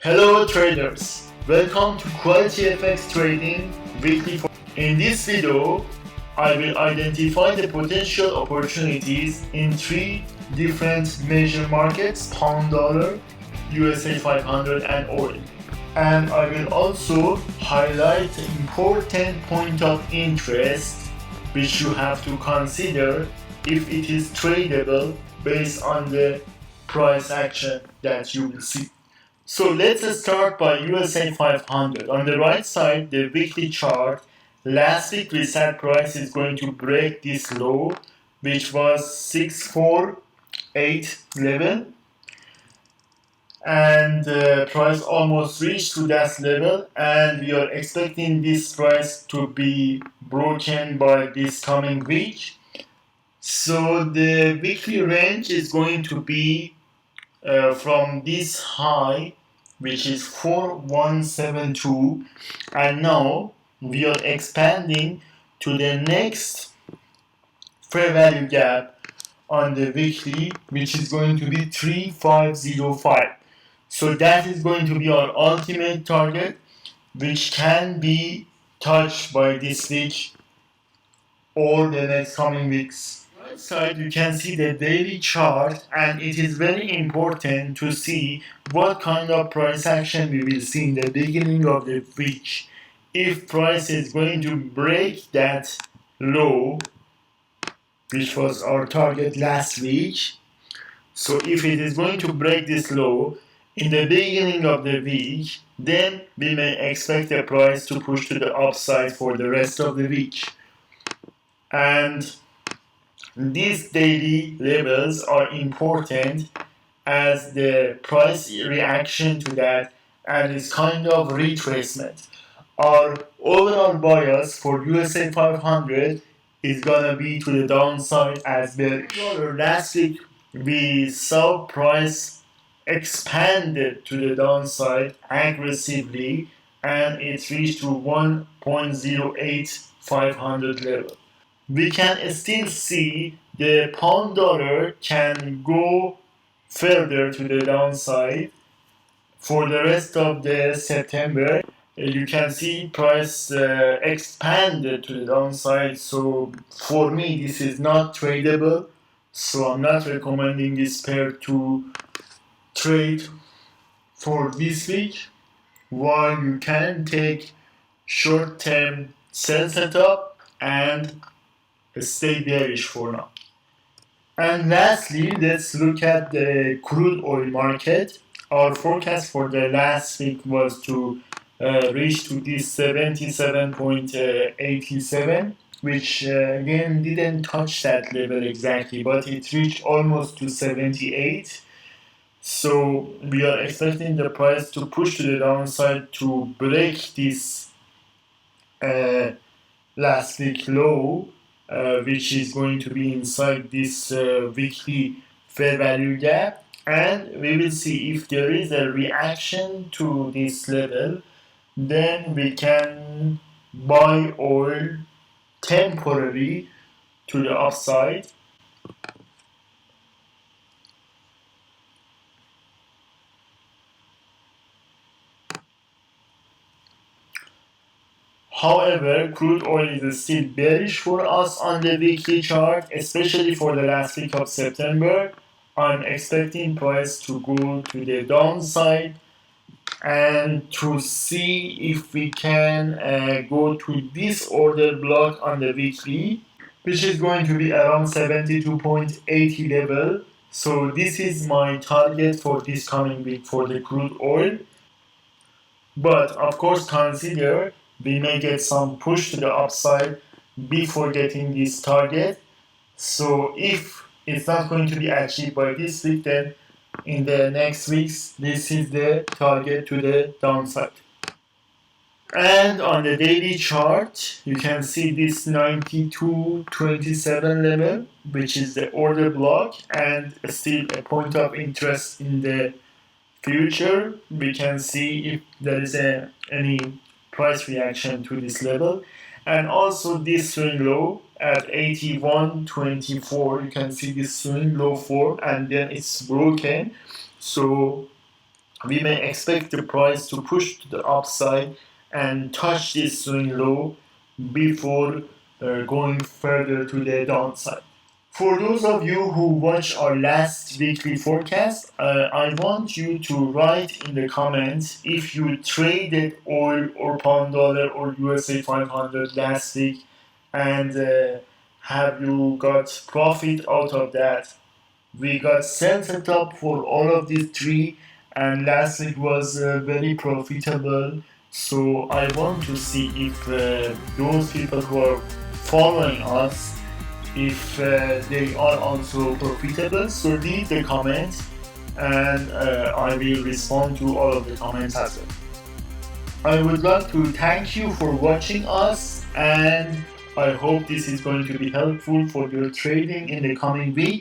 Hello traders, welcome to Quality FX Trading Weekly. In this video, I will identify the potential opportunities in three different major markets: pound dollar, USA500 and oil. And I will also highlight the important point of interest which you have to consider if it is tradable based on the price action that you will see. So let's start by USA 500. On the right side, the weekly chart, last week we said price is going to break this low, which was 648 level, and the price almost reached to that level, and we are expecting this price to be broken by this coming week. So the weekly range is going to be from this high, which is 4172, and now we are expanding to the next fair value gap on the weekly, which is going to be 3505. So that is going to be our ultimate target, which can be touched by this week or the next coming weeks. Right side, you can see the daily chart, and it is very important to see what kind of price action we will see in the beginning of the week. If price is going to break that low, which was our target last week, so if it is going to break this low in the beginning of the week, then we may expect the price to push to the upside for the rest of the week. And these daily levels are important as the price reaction to that, and it's kind of retracement. Our overall bias for USA 500 is gonna be to the downside as bearish. Last week we saw price expanded to the downside aggressively, and it reached to 1.08500 level. We can still see the pound dollar can go further to the downside for the rest of the September. You can see price expanded to the downside, so for me this is not tradable, so I'm not recommending this pair to trade for this week, while you can take short-term sell setup and stay bearish for now. And lastly, let's look at the crude oil market. Our forecast for the last week was to reach to this 77.87, which again didn't touch that level exactly, but it reached almost to 78. So we are expecting the price to push to the downside to break this last week low, which is going to be inside this weekly fair value gap, and we will see if there is a reaction to this level, then we can buy oil temporarily to the upside. However, crude oil is still bearish for us on the weekly chart, especially for the last week of September. I'm expecting price to go to the downside and to see if we can go to this order block on the weekly, which is going to be around 72.80 level. So this is my target for this coming week for the crude oil. But of course, consider we may get some push to the upside before getting this target. So if it's not going to be achieved by this week, then in the next weeks, this is the target to the downside. And on the daily chart, you can see this 92.27 level, which is the order block, and still a point of interest in the future. We can see if there is any price reaction to this level, and also this swing low at 81.24. You can see this swing low form, and then it's broken. So we may expect the price to push to the upside and touch this swing low before going further to the downside. For those of you who watched our last weekly forecast, I want you to write in the comments if you traded oil or pound dollar or USA500 last week and have you got profit out of that. We got set up for all of these three, and last week was very profitable. So I want to see if those people who are following us, if they are also profitable. So leave the comments, and I will respond to all of the comments as well. I would like to thank you for watching us, and I hope this is going to be helpful for your trading in the coming week.